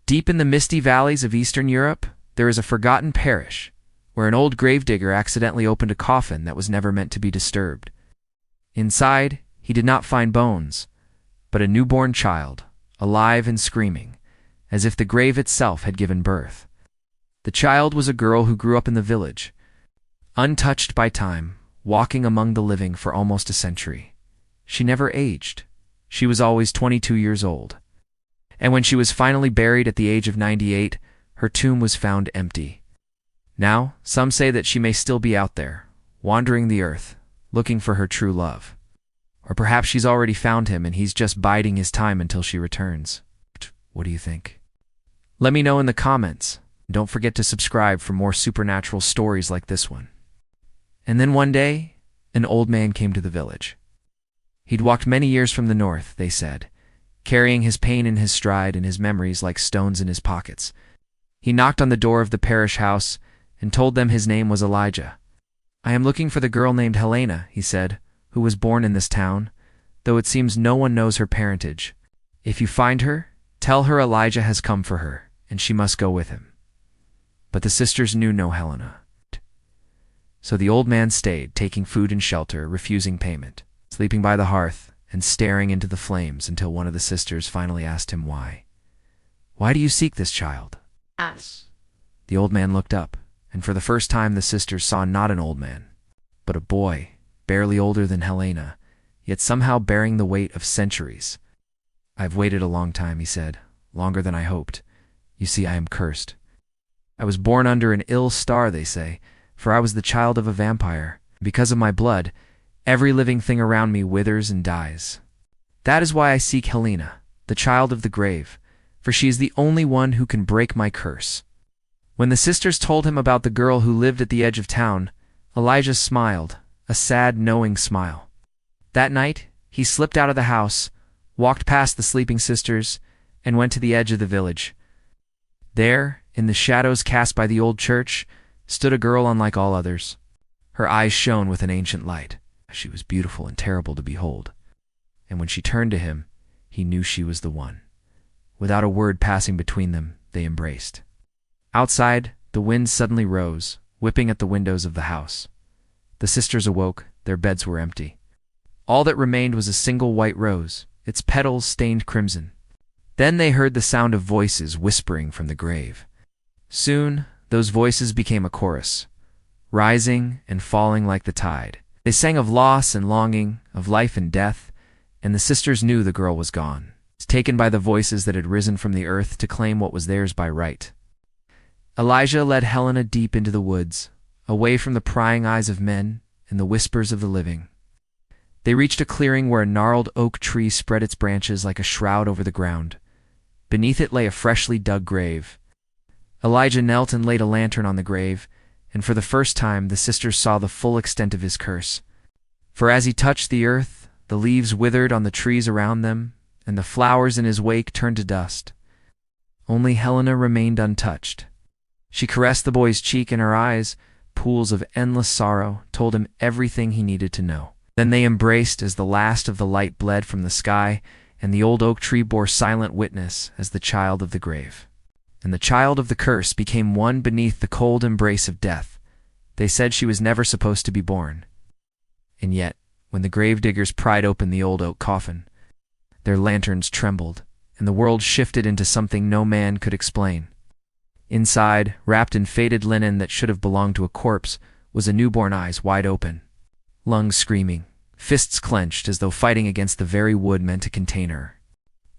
Deep in the misty valleys of Eastern Europe, there is a forgotten parish where an old gravedigger accidentally opened a coffin that was never meant to be disturbed. Inside, he did not find bones, but a newborn child, alive and screaming, as if the grave itself had given birth. The child was a girl who grew up in the village, untouched by time, walking among the living for almost a century. She never aged. She was always 22 years old. And when she was finally buried at the age of 98, her tomb was found empty. Now, some say that she may still be out there, wandering the earth, looking for her true love. Or perhaps she's already found him and he's just biding his time until she returns. What do you think? Let me know in the comments. Don't forget to subscribe for more supernatural stories like this one. And then one day, an old man came to the village. He'd walked many years from the north, they said, carrying his pain in his stride and his memories like stones in his pockets. He knocked on the door of the parish house and told them his name was Elijah. "I am looking for the girl named Helena," he said, "who was born in this town, though it seems no one knows her parentage. If you find her, tell her Elijah has come for her, and she must go with him." But the sisters knew no Helena. So the old man stayed, taking food and shelter, refusing payment, sleeping by the hearth, and staring into the flames until one of the sisters finally asked him why. "Why do you seek this child?" Us. The old man looked up, and for the first time the sisters saw not an old man, but a boy, barely older than Helena, yet somehow bearing the weight of centuries. "I've waited a long time," he said, "longer than I hoped. You see, I am cursed. I was born under an ill star, they say, for I was the child of a vampire. Because of my blood, every living thing around me withers and dies. That is why I seek Helena, the child of the grave, for she is the only one who can break my curse." When the sisters told him about the girl who lived at the edge of town, Elijah smiled, a sad, knowing smile. That night, he slipped out of the house, walked past the sleeping sisters, and went to the edge of the village. There, in the shadows cast by the old church, stood a girl unlike all others. Her eyes shone with an ancient light. She was beautiful and terrible to behold. And when she turned to him, he knew she was the one. Without a word passing between them, they embraced. Outside, the wind suddenly rose, whipping at the windows of the house. The sisters awoke. Their beds were empty. All that remained was a single white rose, its petals stained crimson. Then they heard the sound of voices whispering from the grave. Soon, those voices became a chorus, rising and falling like the tide. They sang of loss and longing, of life and death, and the sisters knew the girl was gone, taken by the voices that had risen from the earth to claim what was theirs by right. Elijah led Helena deep into the woods, away from the prying eyes of men and the whispers of the living. They reached a clearing where a gnarled oak tree spread its branches like a shroud over the ground. Beneath it lay a freshly dug grave. Elijah knelt and laid a lantern on the grave, and for the first time the sisters saw the full extent of his curse. For as he touched the earth, the leaves withered on the trees around them, and the flowers in his wake turned to dust. Only Helena remained untouched. She caressed the boy's cheek, and her eyes, pools of endless sorrow, told him everything he needed to know. Then they embraced as the last of the light bled from the sky, and the old oak tree bore silent witness as the child of the grave. And the child of the curse became one beneath the cold embrace of death. They said she was never supposed to be born. And yet, when the gravediggers pried open the old oak coffin, their lanterns trembled, and the world shifted into something no man could explain. Inside, wrapped in faded linen that should have belonged to a corpse, was a newborn, eyes wide open, lungs screaming, fists clenched as though fighting against the very wood meant to contain her.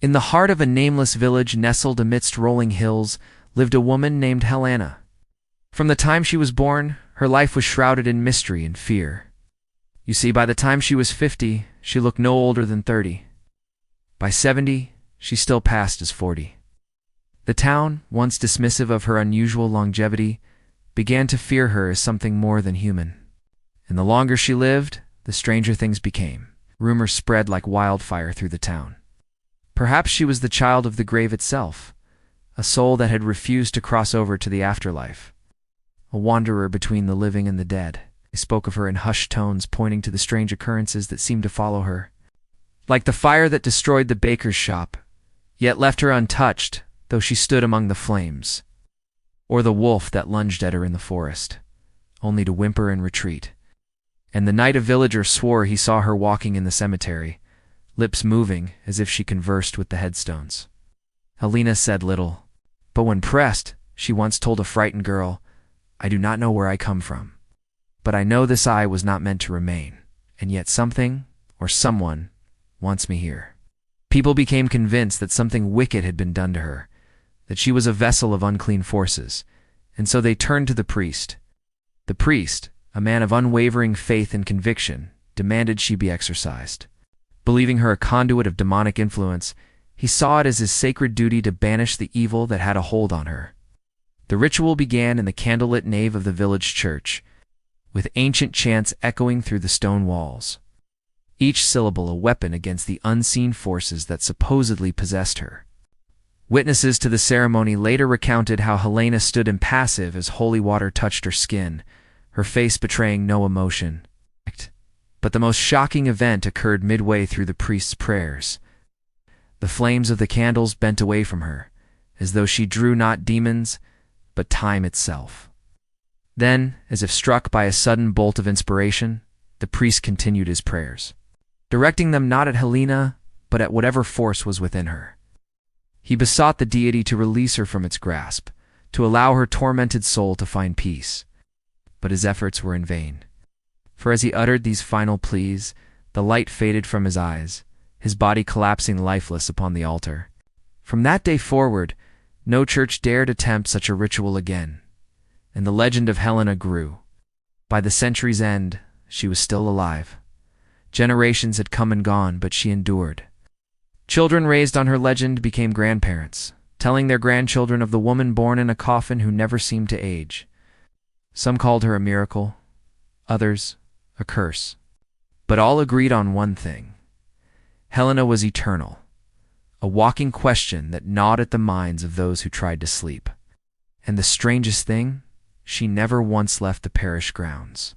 In the heart of a nameless village nestled amidst rolling hills lived a woman named Helena. From the time she was born, her life was shrouded in mystery and fear. You see, by the time she was 50, she looked no older than 30. By 70, she still passed as 40. The town, once dismissive of her unusual longevity, began to fear her as something more than human. And the longer she lived, the stranger things became. Rumors spread like wildfire through the town. Perhaps she was the child of the grave itself, a soul that had refused to cross over to the afterlife, a wanderer between the living and the dead. They spoke of her in hushed tones, pointing to the strange occurrences that seemed to follow her. Like the fire that destroyed the baker's shop, yet left her untouched, though she stood among the flames, or the wolf that lunged at her in the forest, only to whimper and retreat. And the night a villager swore he saw her walking in the cemetery, lips moving as if she conversed with the headstones. Helena said little, but when pressed, she once told a frightened girl, "I do not know where I come from, but I know this eye was not meant to remain, and yet something, or someone, wants me here." People became convinced that something wicked had been done to her, that she was a vessel of unclean forces, and so they turned to the priest. The priest, a man of unwavering faith and conviction, demanded she be exorcised. Believing her a conduit of demonic influence, he saw it as his sacred duty to banish the evil that had a hold on her. The ritual began in the candlelit nave of the village church, with ancient chants echoing through the stone walls, each syllable a weapon against the unseen forces that supposedly possessed her. Witnesses to the ceremony later recounted how Helena stood impassive as holy water touched her skin, her face betraying no emotion. But the most shocking event occurred midway through the priest's prayers. The flames of the candles bent away from her, as though she drew not demons, but time itself. Then, as if struck by a sudden bolt of inspiration, the priest continued his prayers, directing them not at Helena, but at whatever force was within her. He besought the deity to release her from its grasp, to allow her tormented soul to find peace. But his efforts were in vain. For as he uttered these final pleas, the light faded from his eyes, his body collapsing lifeless upon the altar. From that day forward, no church dared attempt such a ritual again, and the legend of Helena grew. By the century's end, she was still alive. Generations had come and gone, but she endured. Children raised on her legend became grandparents, telling their grandchildren of the woman born in a coffin who never seemed to age. Some called her a miracle, others a curse. But all agreed on one thing. Helena was eternal, a walking question that gnawed at the minds of those who tried to sleep. And the strangest thing, she never once left the parish grounds.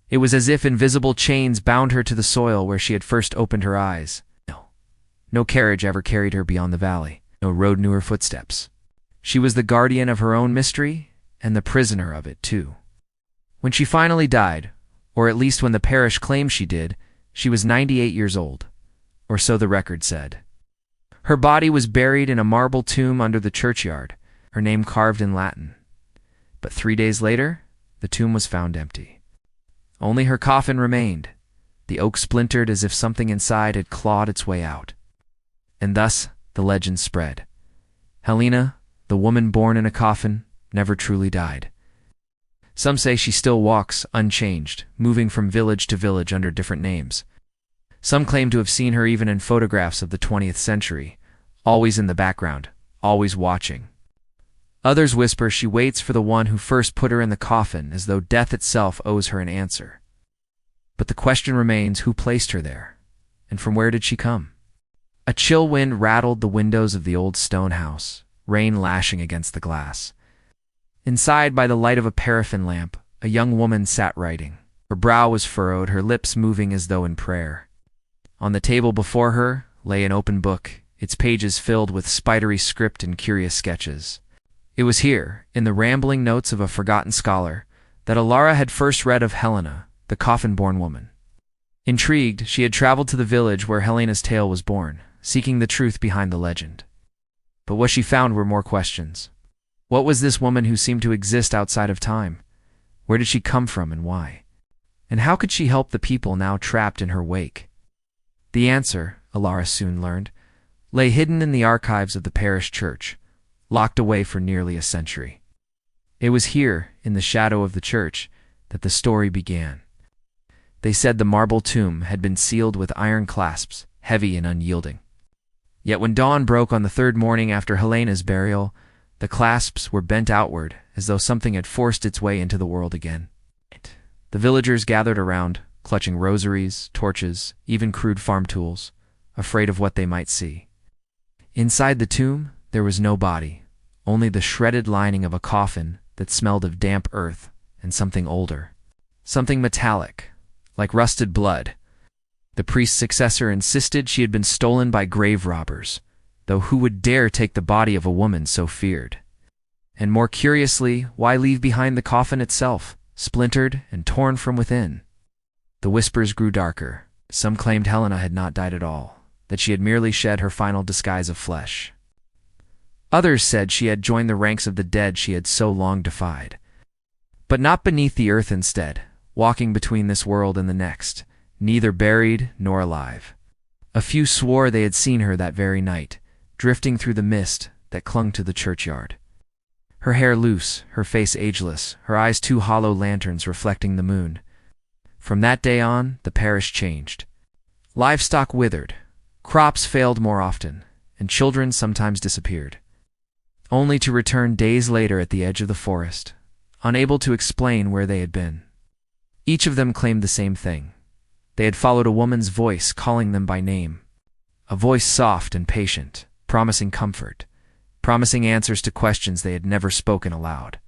It was as if invisible chains bound her to the soil where she had first opened her eyes. No carriage ever carried her beyond the valley. No road knew her footsteps. She was the guardian of her own mystery, and the prisoner of it, too. When she finally died, or at least when the parish claimed she did, she was 98 years old, or so the record said. Her body was buried in a marble tomb under the churchyard, her name carved in Latin. But 3 days later, the tomb was found empty. Only her coffin remained, the oak splintered as if something inside had clawed its way out. And thus the legend spread. Helena, the woman born in a coffin, never truly died. Some say she still walks, unchanged, moving from village to village under different names. Some claim to have seen her even in photographs of the 20th century, always in the background, always watching. Others whisper she waits for the one who first put her in the coffin, as though death itself owes her an answer. But the question remains, who placed her there, and from where did she come? A chill wind rattled the windows of the old stone house, rain lashing against the glass. Inside, by the light of a paraffin lamp, a young woman sat writing. Her brow was furrowed, her lips moving as though in prayer. On the table before her lay an open book, its pages filled with spidery script and curious sketches. It was here, in the rambling notes of a forgotten scholar, that Alara had first read of Helena, the coffin-born woman. Intrigued, she had traveled to the village where Helena's tale was born, seeking the truth behind the legend. But what she found were more questions. What was this woman who seemed to exist outside of time? Where did she come from and why? And how could she help the people now trapped in her wake? The answer, Alara soon learned, lay hidden in the archives of the parish church, locked away for nearly a century. It was here, in the shadow of the church, that the story began. They said the marble tomb had been sealed with iron clasps, heavy and unyielding. Yet when dawn broke on the third morning after Helena's burial, the clasps were bent outward, as though something had forced its way into the world again. The villagers gathered around, clutching rosaries, torches, even crude farm tools, afraid of what they might see. Inside the tomb, there was no body, only the shredded lining of a coffin that smelled of damp earth and something older, something metallic, like rusted blood. The priest's successor insisted she had been stolen by grave robbers, though who would dare take the body of a woman so feared? And more curiously, why leave behind the coffin itself, splintered and torn from within? The whispers grew darker. Some claimed Helena had not died at all, that she had merely shed her final disguise of flesh. Others said she had joined the ranks of the dead she had so long defied. But not beneath the earth instead, walking between this world and the next, neither buried nor alive. A few swore they had seen her that very night, drifting through the mist that clung to the churchyard. Her hair loose, her face ageless, her eyes two hollow lanterns reflecting the moon. From that day on, the parish changed. Livestock withered, crops failed more often, and children sometimes disappeared, only to return days later at the edge of the forest, unable to explain where they had been. Each of them claimed the same thing. They had followed a woman's voice calling them by name, a voice soft and patient, promising comfort, promising answers to questions they had never spoken aloud.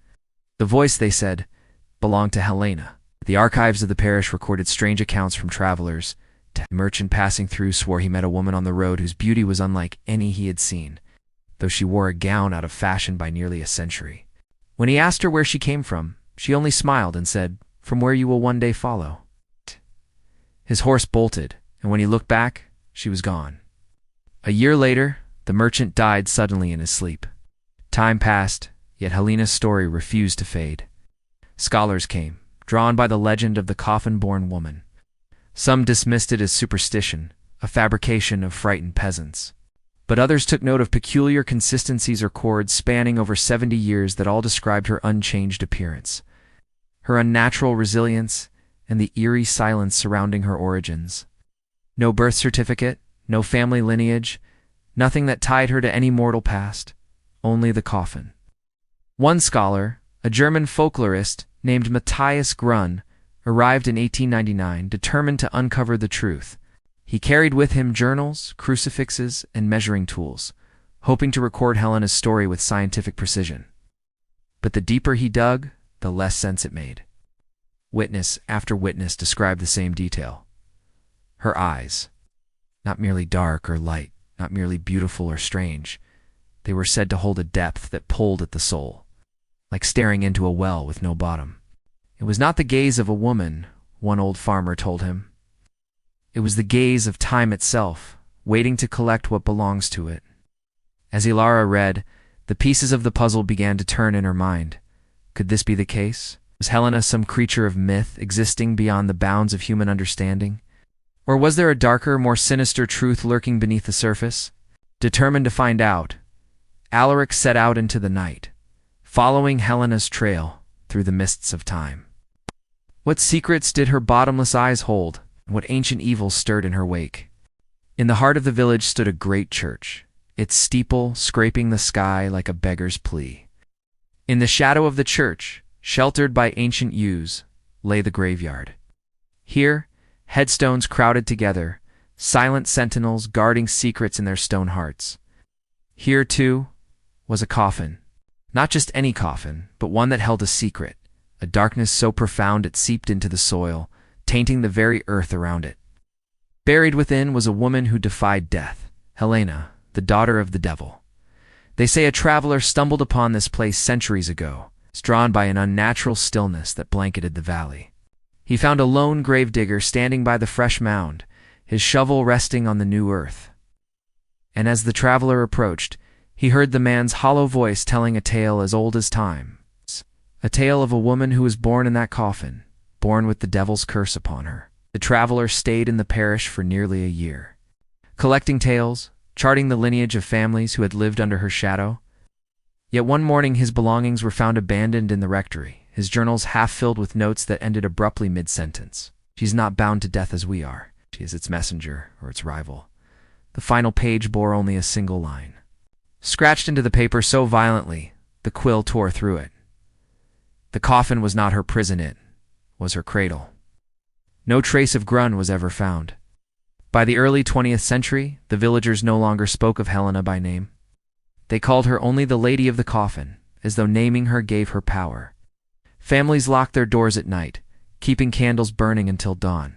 The voice, they said, belonged to Helena. The archives of the parish recorded strange accounts from travelers. A merchant passing through swore he met a woman on the road whose beauty was unlike any he had seen, though she wore a gown out of fashion by nearly a century. When he asked her where she came from, she only smiled and said, "From where you will one day follow." His horse bolted, and when he looked back, she was gone. A year later, the merchant died suddenly in his sleep. Time passed, yet Helena's story refused to fade. Scholars came, drawn by the legend of the coffin-born woman. Some dismissed it as superstition, a fabrication of frightened peasants. But others took note of peculiar consistencies or chords spanning over 70 years that all described her unchanged appearance, her unnatural resilience, and the eerie silence surrounding her origins. No birth certificate, no family lineage, nothing that tied her to any mortal past, only the coffin. One scholar, a German folklorist named Matthias Grun, arrived in 1899, determined to uncover the truth. He carried with him journals, crucifixes, and measuring tools, hoping to record Helena's story with scientific precision. But the deeper he dug, the less sense it made. Witness after witness described the same detail. Her eyes, not merely dark or light, not merely beautiful or strange, they were said to hold a depth that pulled at the soul, like staring into a well with no bottom. It was not the gaze of a woman, one old farmer told him. It was the gaze of time itself, waiting to collect what belongs to it. As Ilara read, the pieces of the puzzle began to turn in her mind. Could this be the case? Was Helena some creature of myth existing beyond the bounds of human understanding? Or was there a darker, more sinister truth lurking beneath the surface? Determined to find out, Alaric set out into the night, following Helena's trail through the mists of time. What secrets did her bottomless eyes hold? What ancient evils stirred in her wake? In the heart of the village stood a great church, its steeple scraping the sky like a beggar's plea. In the shadow of the church, sheltered by ancient yews, lay the graveyard. Here, headstones crowded together, silent sentinels guarding secrets in their stone hearts. Here, too, was a coffin. Not just any coffin, but one that held a secret, a darkness so profound it seeped into the soil, tainting the very earth around it. Buried within was a woman who defied death, Helena, the daughter of the devil. They say a traveler stumbled upon this place centuries ago, drawn by an unnatural stillness that blanketed the valley. He found a lone gravedigger standing by the fresh mound, his shovel resting on the new earth. And as the traveler approached, he heard the man's hollow voice telling a tale as old as time, a tale of a woman who was born in that coffin, born with the devil's curse upon her. The traveler stayed in the parish for nearly a year, collecting tales, charting the lineage of families who had lived under her shadow. Yet one morning his belongings were found abandoned in the rectory, his journals half filled with notes that ended abruptly mid-sentence. She's not bound to death as we are. She is its messenger or its rival. The final page bore only a single line, scratched into the paper so violently, the quill tore through it. The coffin was not her prison, it was her cradle. No trace of Grun was ever found. By the early 20th century, the villagers no longer spoke of Helena by name. They called her only the Lady of the Coffin, as though naming her gave her power. Families locked their doors at night, keeping candles burning until dawn.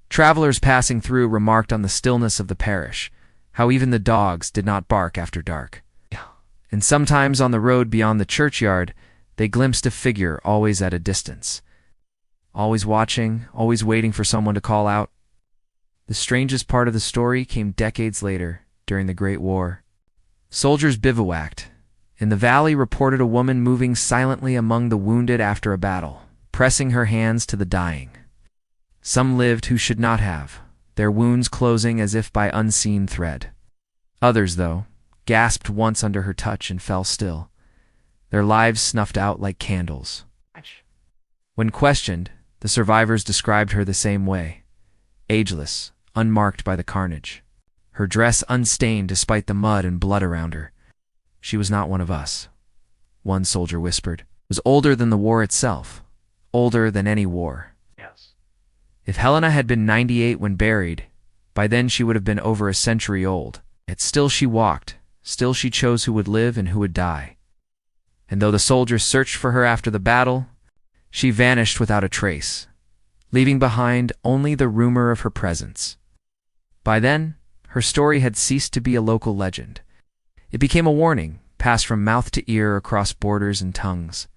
Travelers passing through remarked on the stillness of the parish, how even the dogs did not bark after dark. And sometimes on the road beyond the churchyard, they glimpsed a figure always at a distance, always watching, always waiting for someone to call out. The strangest part of the story came decades later, during the Great War. Soldiers bivouacked. In the valley reported a woman moving silently among the wounded after a battle, pressing her hands to the dying. Some lived who should not have, their wounds closing as if by unseen thread. Others, though, gasped once under her touch and fell still, their lives snuffed out like candles. When questioned, the survivors described her the same way, ageless, unmarked by the carnage, her dress unstained despite the mud and blood around her. She was not one of us, one soldier whispered. Was older than the war itself, older than any war. Yes. If Helena had been 98 when buried, by then she would have been over a century old. Yet still she walked, still she chose who would live and who would die. And though the soldiers searched for her after the battle, she vanished without a trace, leaving behind only the rumor of her presence. By then, her story had ceased to be a local legend. It became a warning, passed from mouth to ear across borders and tongues.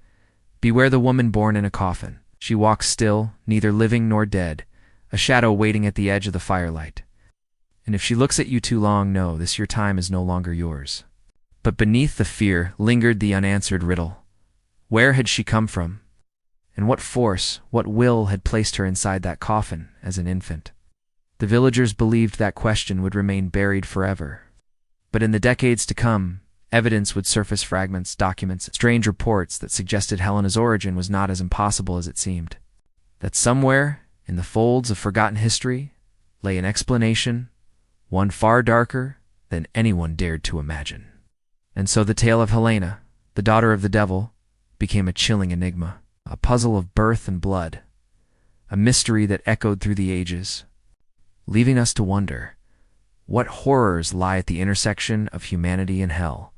Beware the woman born in a coffin. She walks still, neither living nor dead, a shadow waiting at the edge of the firelight. And if she looks at you too long, know this your time is no longer yours. But beneath the fear lingered the unanswered riddle. Where had she come from? And what force, what will had placed her inside that coffin as an infant? The villagers believed that question would remain buried forever. But in the decades to come, evidence would surface, fragments, documents, strange reports that suggested Helena's origin was not as impossible as it seemed. That somewhere, in the folds of forgotten history, lay an explanation, one far darker than anyone dared to imagine. And so the tale of Helena, the daughter of the devil, became a chilling enigma, a puzzle of birth and blood, a mystery that echoed through the ages, leaving us to wonder, what horrors lie at the intersection of humanity and hell?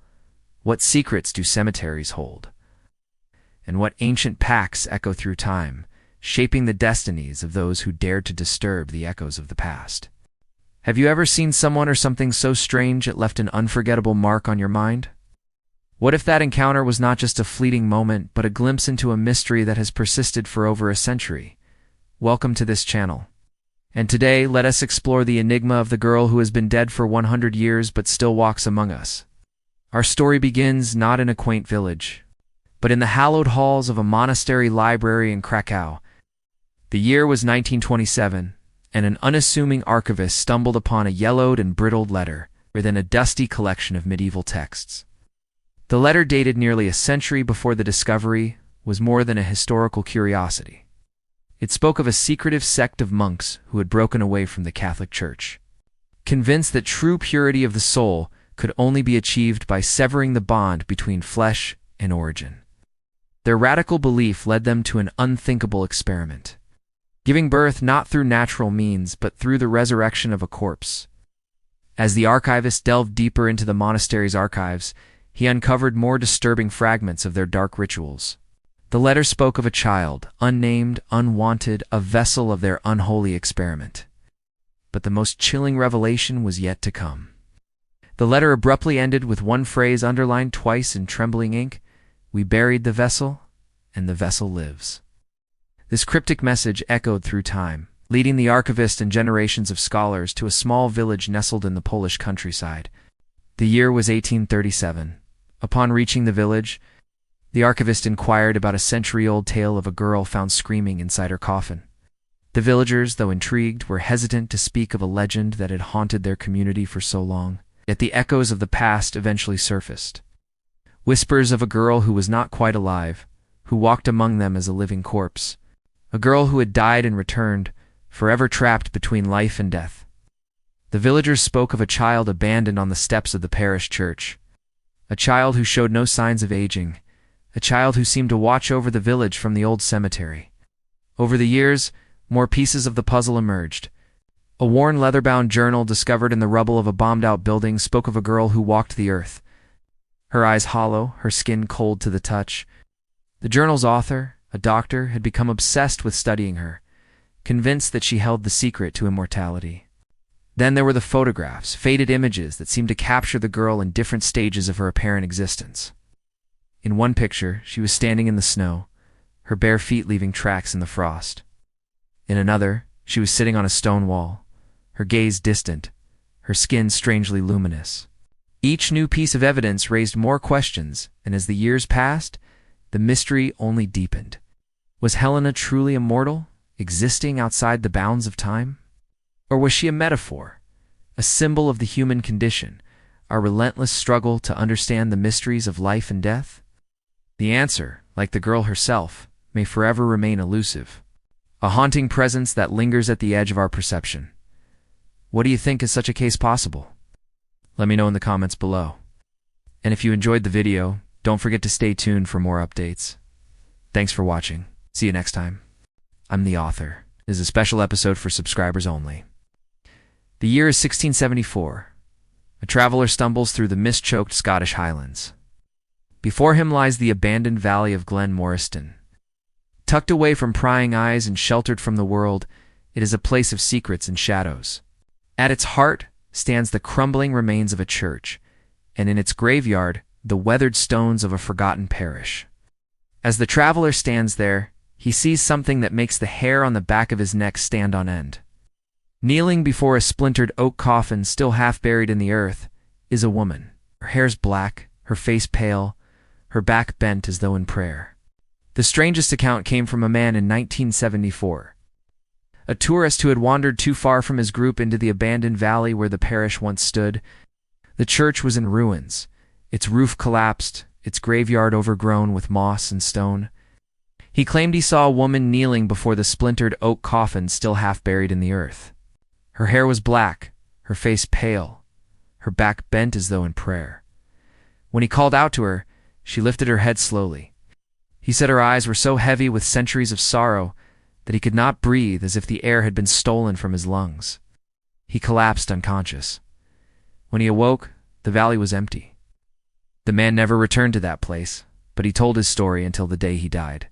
What secrets do cemeteries hold? And what ancient pacts echo through time, shaping the destinies of those who dared to disturb the echoes of the past? Have you ever seen someone or something so strange it left an unforgettable mark on your mind? What if that encounter was not just a fleeting moment, but a glimpse into a mystery that has persisted for over a century? Welcome to this channel. And today, let us explore the enigma of the girl who has been dead for 100 years but still walks among us. Our story begins not in a quaint village, but in the hallowed halls of a monastery library in Krakow. The year was 1927, and an unassuming archivist stumbled upon a yellowed and brittled letter within a dusty collection of medieval texts. The letter, dated nearly a century before the discovery, was more than a historical curiosity. It spoke of a secretive sect of monks who had broken away from the Catholic Church, convinced that true purity of the soul could only be achieved by severing the bond between flesh and origin. Their radical belief led them to an unthinkable experiment, giving birth not through natural means but through the resurrection of a corpse. As the archivist delved deeper into the monastery's archives, he uncovered more disturbing fragments of their dark rituals. The letter spoke of a child, unnamed, unwanted, a vessel of their unholy experiment. But the most chilling revelation was yet to come. The letter abruptly ended with one phrase underlined twice in trembling ink: "We buried the vessel, and the vessel lives." This cryptic message echoed through time, leading the archivist and generations of scholars to a small village nestled in the Polish countryside. The year was 1837. Upon reaching the village, the archivist inquired about a century-old tale of a girl found screaming inside her coffin. The villagers, though intrigued, were hesitant to speak of a legend that had haunted their community for so long. Yet the echoes of the past eventually surfaced. Whispers of a girl who was not quite alive, who walked among them as a living corpse. A girl who had died and returned, forever trapped between life and death. The villagers spoke of a child abandoned on the steps of the parish church. A child who showed no signs of aging. A child who seemed to watch over the village from the old cemetery. Over the years, more pieces of the puzzle emerged. A worn leather-bound journal discovered in the rubble of a bombed-out building spoke of a girl who walked the earth, her eyes hollow, her skin cold to the touch. The journal's author, a doctor, had become obsessed with studying her, convinced that she held the secret to immortality. Then there were the photographs, faded images that seemed to capture the girl in different stages of her apparent existence. In one picture, she was standing in the snow, her bare feet leaving tracks in the frost. In another, she was sitting on a stone wall, her gaze distant, her skin strangely luminous. Each new piece of evidence raised more questions, and as the years passed, the mystery only deepened. Was Helena truly immortal, existing outside the bounds of time? Or was she a metaphor, a symbol of the human condition, our relentless struggle to understand the mysteries of life and death? The answer, like the girl herself, may forever remain elusive, a haunting presence that lingers at the edge of our perception. What do you think is such a case possible? Let me know in the comments below. And if you enjoyed the video, don't forget to stay tuned for more updates. Thanks for watching. See you next time. I'm the author. This is a special episode for subscribers only. The year is 1674. A traveler stumbles through the mist-choked Scottish Highlands. Before him lies the abandoned valley of Glen Moriston. Tucked away from prying eyes and sheltered from the world, it is a place of secrets and shadows. At its heart stands the crumbling remains of a church, and in its graveyard, the weathered stones of a forgotten parish. As the traveler stands there, he sees something that makes the hair on the back of his neck stand on end. Kneeling before a splintered oak coffin still half buried in the earth is a woman. Her hair's black, her face pale, her back bent as though in prayer. The strangest account came from a man in 1974. A tourist who had wandered too far from his group into the abandoned valley where the parish once stood. The church was in ruins, its roof collapsed, its graveyard overgrown with moss and stone. He claimed he saw a woman kneeling before the splintered oak coffin still half buried in the earth. Her hair was black, her face pale, her back bent as though in prayer. When he called out to her, she lifted her head slowly. He said her eyes were so heavy with centuries of sorrow that he could not breathe, as if the air had been stolen from his lungs. He collapsed unconscious. When he awoke, the valley was empty. The man never returned to that place, but he told his story until the day he died.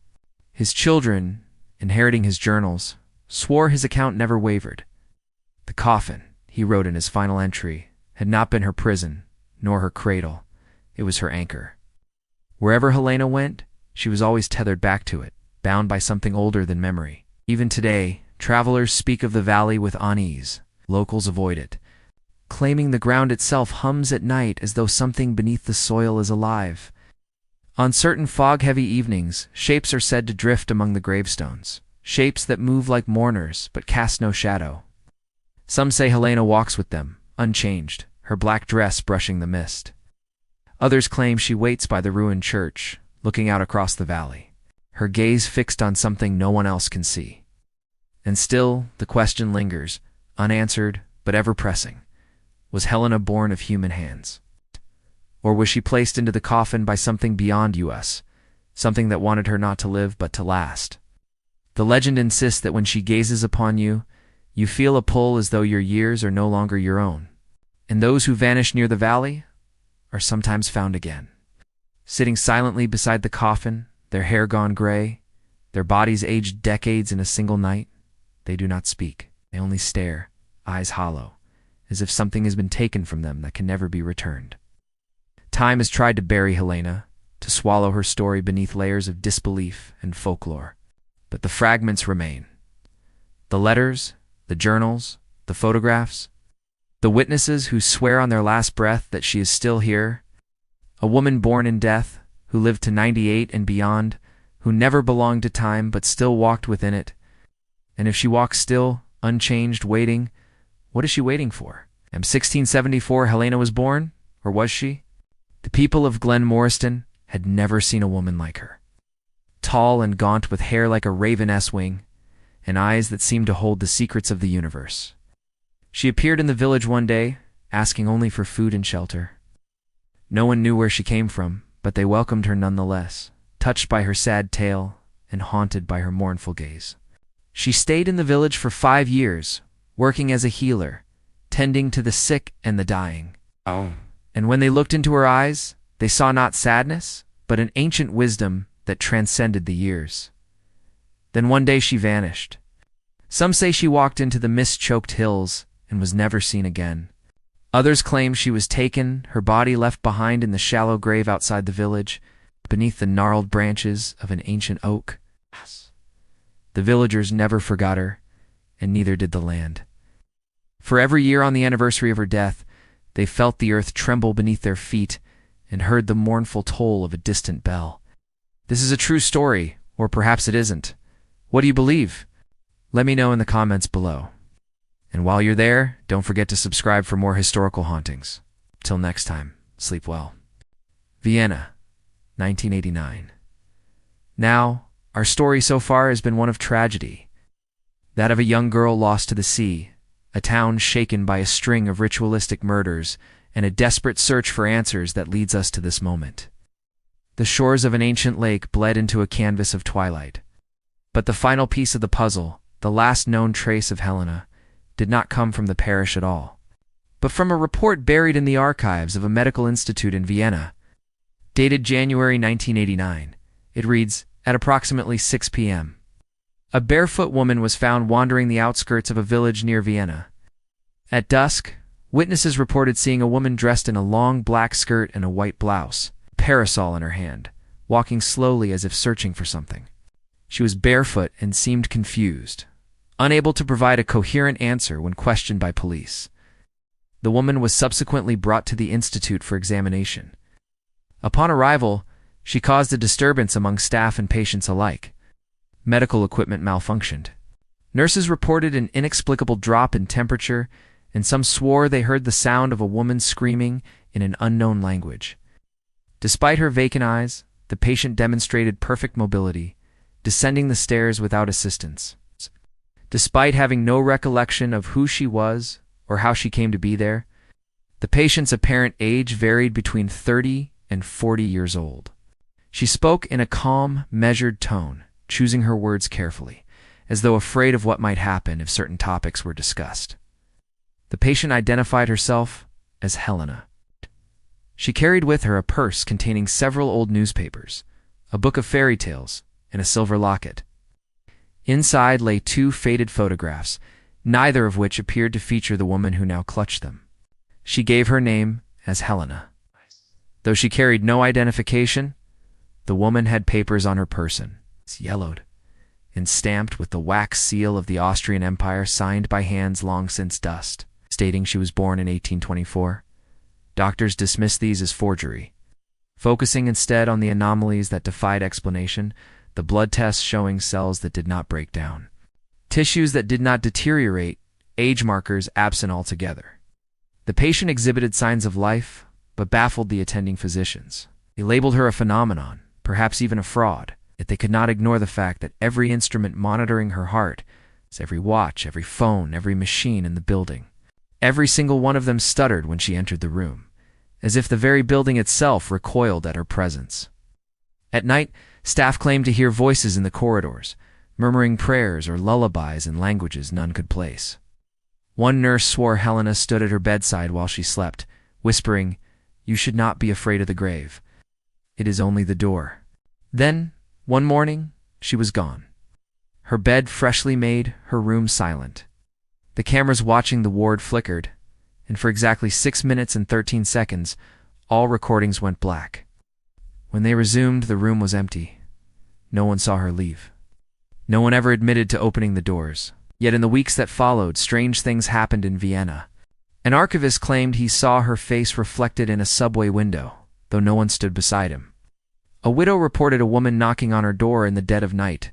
His children, inheriting his journals, swore his account never wavered. The coffin, he wrote in his final entry, had not been her prison, nor her cradle. It was her anchor. Wherever Helena went, she was always tethered back to it, bound by something older than memory. Even today, travelers speak of the valley with unease. Locals avoid it, claiming the ground itself hums at night as though something beneath the soil is alive. On certain fog-heavy evenings, shapes are said to drift among the gravestones, shapes that move like mourners but cast no shadow. Some say Helena walks with them, unchanged, her black dress brushing the mist. Others claim she waits by the ruined church, looking out across the valley, her gaze fixed on something no one else can see. And still, the question lingers, unanswered but ever pressing. Was Helena born of human hands? Or was she placed into the coffin by something beyond us, something that wanted her not to live but to last? The legend insists that when she gazes upon you, you feel a pull as though your years are no longer your own. And those who vanish near the valley are sometimes found again. Sitting silently beside the coffin, their hair gone gray, their bodies aged decades in a single night, they do not speak. They only stare, eyes hollow, as if something has been taken from them that can never be returned. Time has tried to bury Helena, to swallow her story beneath layers of disbelief and folklore. But the fragments remain. The letters, the journals, the photographs, the witnesses who swear on their last breath that she is still here. A woman born in death, who lived to 98 and beyond, who never belonged to time but still walked within it. And if she walks still, unchanged, waiting, what is she waiting for? In 1674 Helena was born, or was she? The people of Glen Moriston had never seen a woman like her. Tall and gaunt with hair like a raven's wing, and eyes that seemed to hold the secrets of the universe. She appeared in the village one day, asking only for food and shelter. No one knew where she came from, but they welcomed her nonetheless, touched by her sad tale and haunted by her mournful gaze. She stayed in the village for 5 years, working as a healer, tending to the sick and the dying. And when they looked into her eyes, they saw not sadness, but an ancient wisdom that transcended the years. Then one day she vanished. Some say she walked into the mist-choked hills and was never seen again. Others claim she was taken, her body left behind in the shallow grave outside the village, beneath the gnarled branches of an ancient oak. The villagers never forgot her, and neither did the land. For every year on the anniversary of her death, they felt the earth tremble beneath their feet and heard the mournful toll of a distant bell. This is a true story, or perhaps it isn't. What do you believe? Let me know in the comments below. And while you're there, don't forget to subscribe for more historical hauntings. Till next time, sleep well. Vienna, 1989. Now, our story so far has been one of tragedy. That of a young girl lost to the sea, a town shaken by a string of ritualistic murders, and a desperate search for answers that leads us to this moment. The shores of an ancient lake bled into a canvas of twilight. But the final piece of the puzzle, the last known trace of Helena, did not come from the parish at all, but from a report buried in the archives of a medical institute in Vienna. Dated January 1989, it reads, at approximately 6 p.m. A barefoot woman was found wandering the outskirts of a village near Vienna. At dusk, witnesses reported seeing a woman dressed in a long black skirt and a white blouse, a parasol in her hand, walking slowly as if searching for something. She was barefoot and seemed confused, unable to provide a coherent answer when questioned by police. The woman was subsequently brought to the institute for examination. Upon arrival, she caused a disturbance among staff and patients alike. Medical equipment malfunctioned. Nurses reported an inexplicable drop in temperature, and some swore they heard the sound of a woman screaming in an unknown language. Despite her vacant eyes, the patient demonstrated perfect mobility, descending the stairs without assistance. Despite having no recollection of who she was or how she came to be there, the patient's apparent age varied between 30 and 40 years old. She spoke in a calm, measured tone, choosing her words carefully, as though afraid of what might happen if certain topics were discussed. The patient identified herself as Helena. She carried with her a purse containing several old newspapers, a book of fairy tales, and a silver locket. Inside lay 2 faded photographs, neither of which appeared to feature the woman who now clutched them. She gave her name as Helena. Though she carried no identification, the woman had papers on her person, yellowed, and stamped with the wax seal of the Austrian Empire signed by hands long since dust, stating she was born in 1824. Doctors dismissed these as forgery, focusing instead on the anomalies that defied explanation, the blood tests showing cells that did not break down, tissues that did not deteriorate, age markers absent altogether. The patient exhibited signs of life, but baffled the attending physicians. They labeled her a phenomenon, perhaps even a fraud, yet they could not ignore the fact that every instrument monitoring her heart, every watch, every phone, every machine in the building, every single one of them stuttered when she entered the room, as if the very building itself recoiled at her presence. At night, staff claimed to hear voices in the corridors, murmuring prayers or lullabies in languages none could place. One nurse swore Helena stood at her bedside while she slept, whispering, "You should not be afraid of the grave. It is only the door." Then, one morning, she was gone. Her bed freshly made, her room silent. The cameras watching the ward flickered, and for exactly 6 minutes and 13 seconds, all recordings went black. When they resumed, the room was empty. No one saw her leave. No one ever admitted to opening the doors. Yet in the weeks that followed, strange things happened in Vienna. An archivist claimed he saw her face reflected in a subway window, though no one stood beside him. A widow reported a woman knocking on her door in the dead of night,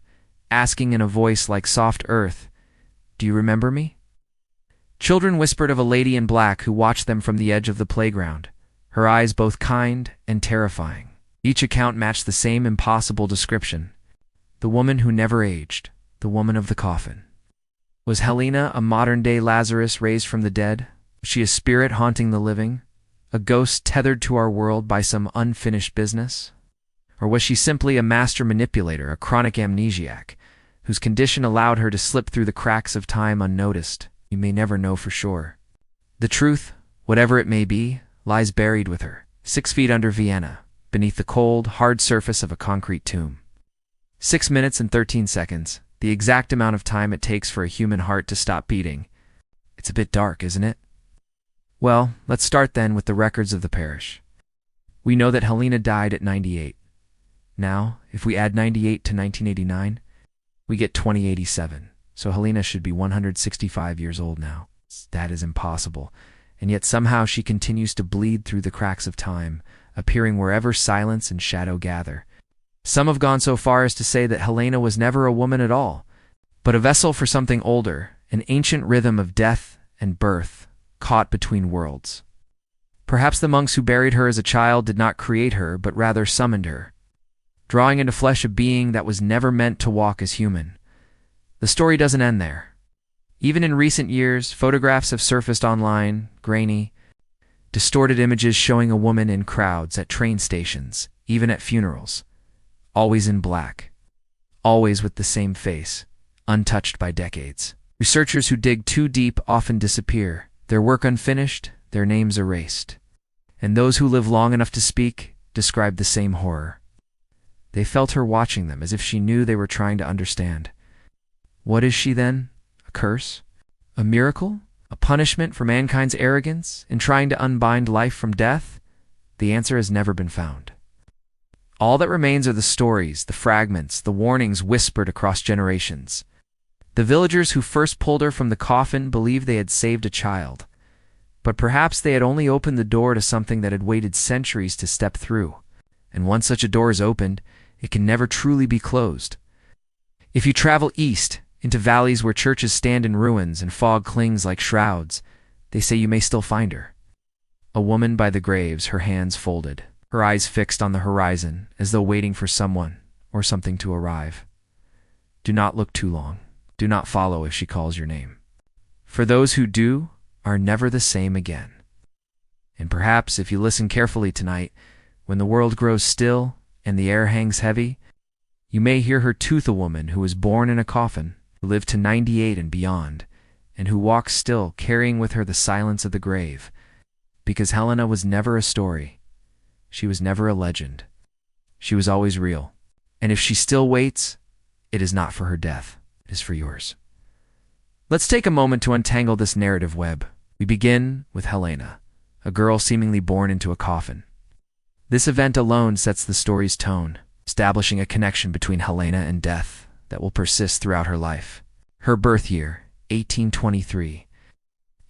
asking in a voice like soft earth, "Do you remember me?" Children whispered of a lady in black who watched them from the edge of the playground, her eyes both kind and terrifying. Each account matched the same impossible description: the woman who never aged, the woman of the coffin. Was Helena a modern-day Lazarus raised from the dead? Was she a spirit haunting the living? A ghost tethered to our world by some unfinished business? Or was she simply a master manipulator, a chronic amnesiac, whose condition allowed her to slip through the cracks of time unnoticed? You may never know for sure. The truth, whatever it may be, lies buried with her, 6 feet under Vienna, beneath the cold, hard surface of a concrete tomb. 6 minutes and 13 seconds, the exact amount of time it takes for a human heart to stop beating. It's a bit dark, isn't it? Well, let's start then with the records of the parish. We know that Helena died at 98. Now, if we add 98 to 1989, we get 2087. So Helena should be 165 years old now. That is impossible. And yet somehow she continues to bleed through the cracks of time, appearing wherever silence and shadow gather. Some have gone so far as to say that Helena was never a woman at all, but a vessel for something older, an ancient rhythm of death and birth, caught between worlds. Perhaps the monks who buried her as a child did not create her, but rather summoned her, drawing into flesh a being that was never meant to walk as human. The story doesn't end there. Even in recent years, photographs have surfaced online, grainy, distorted images showing a woman in crowds at train stations, even at funerals, always in black, always with the same face, untouched by decades. Researchers who dig too deep often disappear, their work unfinished, their names erased. And those who live long enough to speak describe the same horror. They felt her watching them as if she knew they were trying to understand. What is she then? A curse? A miracle? A punishment for mankind's arrogance in trying to unbind life from death? The answer has never been found. All that remains are the stories, the fragments, the warnings whispered across generations. The villagers who first pulled her from the coffin believed they had saved a child, but perhaps they had only opened the door to something that had waited centuries to step through. And once such a door is opened, it can never truly be closed. If you travel east, into valleys where churches stand in ruins and fog clings like shrouds, they say you may still find her. A woman by the graves, her hands folded, her eyes fixed on the horizon, as though waiting for someone or something to arrive. Do not look too long. Do not follow if she calls your name. For those who do are never the same again. And perhaps if you listen carefully tonight, when the world grows still and the air hangs heavy, you may hear her tooth a woman who was born in a coffin, who lived to 98 and beyond, and who walks still, carrying with her the silence of the grave. Because Helena was never a story. She was never a legend. She was always real. And if she still waits, it is not for her death. It is for yours. Let's take a moment to untangle this narrative web. We begin with Helena, a girl seemingly born into a coffin. This event alone sets the story's tone, establishing a connection between Helena and death that will persist throughout her life. Her birth year, 1823,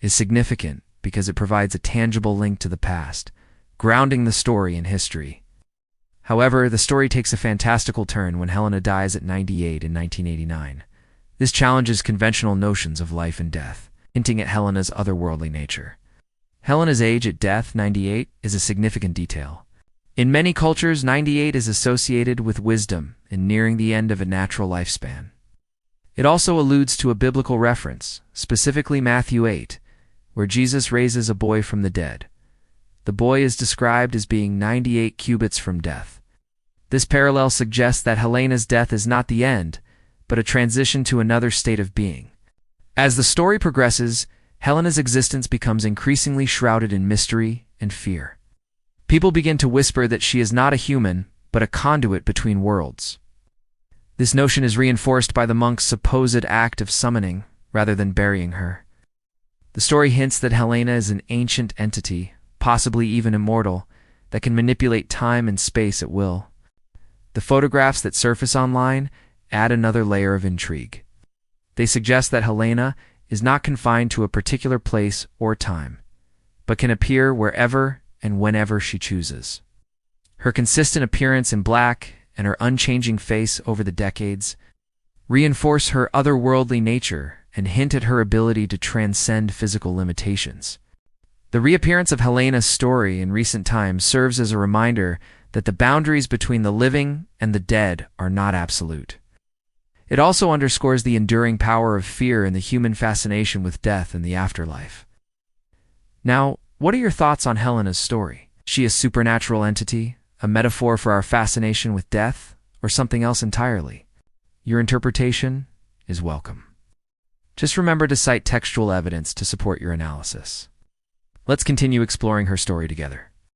is significant because it provides a tangible link to the past, grounding the story in history. However, the story takes a fantastical turn when Helena dies at 98 in 1989. This challenges conventional notions of life and death, hinting at Helena's otherworldly nature. Helena's age at death, 98, is a significant detail. In many cultures, 98 is associated with wisdom and nearing the end of a natural lifespan. It also alludes to a biblical reference, specifically Matthew 8, where Jesus raises a boy from the dead. The boy is described as being 98 cubits from death. This parallel suggests that Helena's death is not the end, but a transition to another state of being. As the story progresses, Helena's existence becomes increasingly shrouded in mystery and fear. People begin to whisper that she is not a human, but a conduit between worlds. This notion is reinforced by the monk's supposed act of summoning, rather than burying her. The story hints that Helena is an ancient entity, possibly even immortal, that can manipulate time and space at will. The photographs that surface online add another layer of intrigue. They suggest that Helena is not confined to a particular place or time, but can appear wherever and whenever she chooses. Her consistent appearance in black and her unchanging face over the decades reinforce her otherworldly nature and hint at her ability to transcend physical limitations. The reappearance of Helena's story in recent times serves as a reminder that the boundaries between the living and the dead are not absolute. It also underscores the enduring power of fear and the human fascination with death and the afterlife. Now, what are your thoughts on Helena's story? Is she a supernatural entity, a metaphor for our fascination with death, or something else entirely? Your interpretation is welcome. Just remember to cite textual evidence to support your analysis. Let's continue exploring her story together.